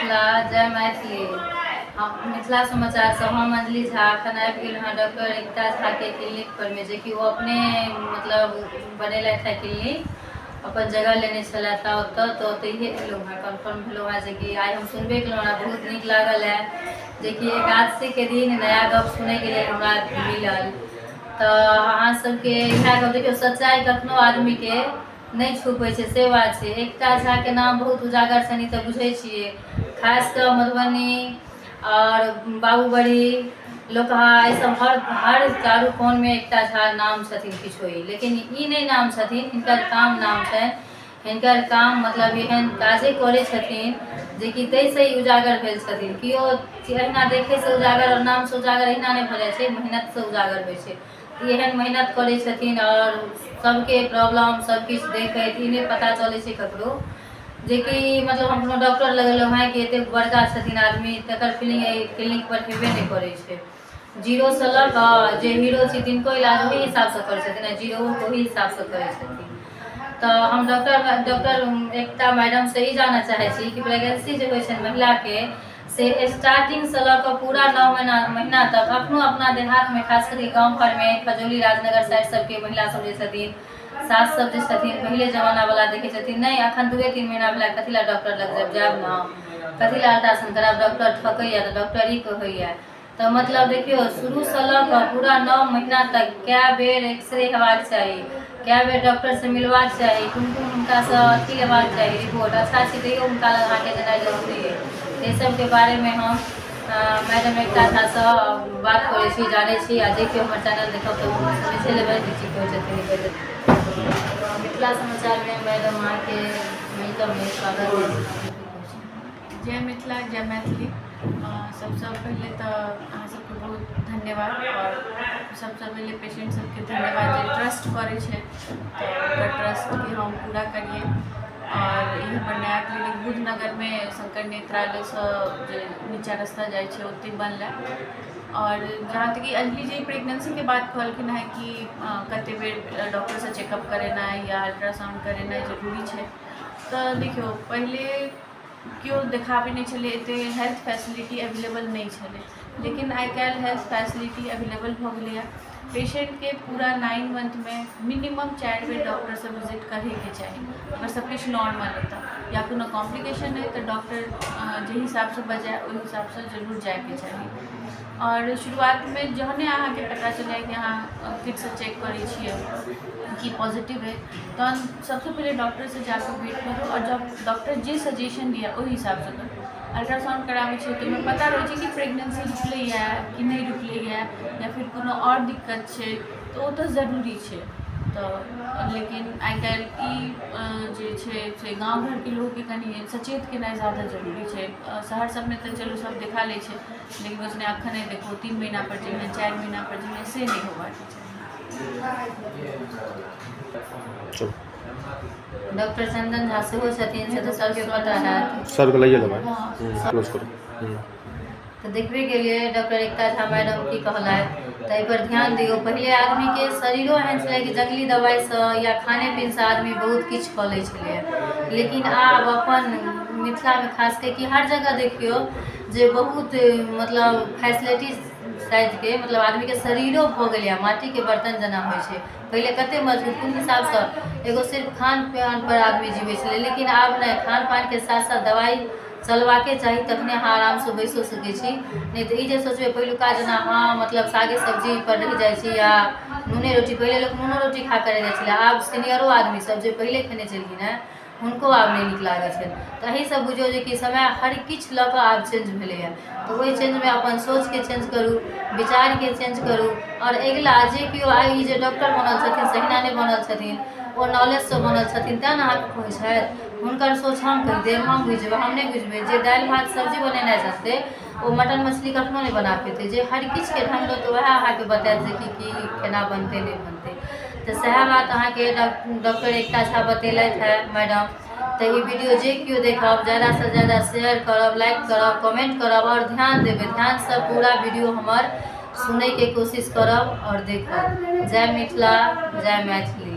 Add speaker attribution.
Speaker 1: मिथिला, जय मैथिली। हम मिथिला समाचार से हम अंजलि झा अखन आबि गेल हँ डॉक्टर एकता झा के क्लिनिक पर में, जे कि वो अपने मतलब बनेलथि है क्लिनिक, अपन जगह लेने छलथि ओतऽ, तो ओतहिए एलहुँ हँ, कन्फर्म भेलहुँ हँ जे कि आइ हम सुनबे केलहुँ हँ, बहुत नीक लागल है जे कि एकादशी के दिन नया गप सुनै के लिए हमरा मिलल। तो अहाँ सबके इएह गप देखियौ, सच्चाइ कखनो आदमी के नहीं छुपै छै, से बात छै। एकता झा के नाम बहुत उजागर छनि तऽ बुझै छियै, खास कऽ मधुबनी और बाबूबड़ी लोकहा ई सब हर चारू कोन में एकता झा नाम छथिन किछो ही, लेकिन ई नहीं नाम छथिन, हिनकर काम नाम छनि। हिनकर काम मतलब एहन काजे करै छथिन जे कि ताहिसँ ही उजागर भेल छथिन। केओ अहिना देखैसँ उजागर और नामसँ उजागर अहिना नहीं भऽ जाइ छै, मेहनतसँ उजागर होइ छै। एहन मेहनत करै छथिन और सबके प्रॉब्लम सब किछु देखैत ई नहीं पता चलै छै ककरो जे कि मतलब हम कोनो डॉक्टर लगेलहुँ हैं कि एतेक बड़का छथिन आदमी, तकर फीलिंग क्लिनिक पर हेबे नहीं करै छै। जीरो से लऽ कऽ जे हीरो छै तिनको इलाज वही हिसाबसँ करै छथिन, जीरोके वही हिसाबसँ करै छथिन। तो हम डॉक्टर एकता मैडम से ही जानना चाहे छी कि प्रेगनेंसी जो होइ छै महिला के, से स्टार्टिंग से लऽ कऽ पूरा 9 महीना तक अखनो अपना देहात में, खास करके गाँव घर में, खजौली राजनगर साइड सबके महिला सब जे छथिन, सास सब जे छथिन, पहले जमाना वाला देखे छथिन, नहीं अखन 2-3 महीना भेला कथी ला डॉक्टर लग जाब ना, कथी ला अल्ट्रासाउंड कराब, डॉक्टर ठकैया तो डॉक्टर ई कहैया। तो मतलब देखियो, शुरू से लऽ कऽ पूरा 9 महीना तक कै बेर एक्सरे हेबाक चाही, कै बेर डॉक्टर से मिलवाक चाही, कुन हुनका से अथी लेबाक चाही रिपोर्ट, अच्छा छै तैयो हुनका लग आके जेनाइ जरूरी है। ये सब के बारे में हम मैडम एकता झा से बात करै छी, जानै छी, आ जे केओ हमर चैनल देखब तऽ समझे लेबै जे की कहै छथिन। मिथिला समाचार में मैडम अहाँके वेलकम है, स्वागत है।
Speaker 2: जय मिथिला, जय मैथिली। सबसे पहले तो अहाँ सबके बहुत धन्यवाद, और सबसे पहले पेशेंट सबके धन्यवाद जे ट्रस्ट करे छे, तो ट्रस्ट के हम पूरा करिए। और ये हमर नया क्लिनिक बुधनगर में शंकर नेत्रालय से जे नीचा रास्ता जाए छे ओते बनला। और जहाँ तक कि अंजलि जी प्रेगनेंसी के बात कहलखिन है कि कते बेर डॉक्टर से चेकअप करेनाइ या अल्ट्रासाउंड करेनाइ जरूरी है। तो देखियो, पहले क्यों देखाबे नहीं चले, एते हेल्थ फैसिलिटी अवेलेबल नहीं चले, लेकिन आई काल्हि हेल्थ फैसिलिटी अवेलेबल हो गई। पेशेंट के पूरा 9 मंथ में मिनिमम 4 बेर डॉक्टर से विजिट करे के चाहिए। अगर सब कुछ नॉर्मल होता या कोनो कॉम्प्लिकेशन है तो डॉक्टर जे हिसाब से बजाय उस हिसाब से जरूर जाए के चाहिए। और शुरुआत में जहने अहाँ के पता चले कि अहाँ किट से चेक करे छिए कि पॉजिटिव है, तो सबसे पहले डॉक्टर से जाकर वेट करो, और जब डॉक्टर जे सजेशन दिया वही हिसाब से करो। अल्ट्रासाउंड करावे छे तो पता रहे कि प्रेगनेंसी रुकले कि नहीं रुकले, या फिर कोनो और दिक्कत है, तो वो तो जरूरी है। तो लेकिन आई काल्हि से गाँव घर के लोग के कनी सचेत केनाइ ज़्यादा जरूरी है। शहर सब में तो चलो सब देखा ले, लेकिन उसने अखन देखो 3 महीना पर जाइए, 4 महीना पर जाइए, से नहीं होगा चाहिए।
Speaker 1: डॉक्टर चंदन झा से छथिन, से तो सबके पता है,
Speaker 3: सर को लाइए दबाई क्लोज करो।
Speaker 1: तो देखबे के लिए डॉक्टर एकता झा मैडम की कहलथि, ताहि पर ध्यान दियो। पहले आदमी के शरीरो एहन छलै कि जंगली दवाई से या खाने पीन से आदमी बहुत किछु कऽ लै छलै, लेकिन आब अपन मिथिला में खास करके हर जगह देखियो जे बहुत मतलब फैसिलिटी साइज के, मतलब आदमी के शरीरो भऽ गेलै माटी के बर्तन जना होइ छै। पहले कते मजबूत, कोन हिसाब से एगो सिर्फ खान पान पर आदमी जीवे छलै, लेकिन आब नहीं, खान पान के साथ साथ दवाई चलवाके चाही, तखने अहाँ आराम से बैसो सकै छी। नहीं तो ये सोचबे पहिलुका जना हाँ मतलब सागे सब्जी पर रह जाइ छी, या नूने रोटी, पहले लोग नूनो रोटी खा कर रह जाइ छलै, आब सीनियरो आदमी सब जे पहले खेने छलखिन हैं हुनको आब नहीं नीक लागै छै। तो यही सब बुझियो जे कि समय हर किछु लऽ कऽ आब चेंज भेलै है, तो वही चेंज में अपन सोच के चेंज करू, विचार के चेंज करू। और अगिला जे केओ आइ जे डॉक्टर बनल छथिन सहिना नहीं बनल छथिन, वो नॉलेज से बनल छथिन, तेँ ने अहाँके कहै छथि हुनकर सोच हम कहि देब, हम बुझबै, हम नहीं बुझबै। जे दालि भात सब्जी बनेनाइ जानतै वो मटन मछली कखनो नहीं बना पेतै, जे हर किछु के ढंग रहतै वएह अहाँके बतायत जे कि केना बनतै नहीं बनतै। तो सएह बात अहाँके डॉक्टर एकता झा बतेलथि है मैडम। तो ये वीडियो जे केओ देखब ज़्यादा से ज़्यादा शेयर करब, लाइक करब, कमेंट करब, और ध्यान देबै, ध्यान से पूरा वीडियो हमर सुनै के कोशिश करब और देखब। जय मिथिला, जय मैथिली।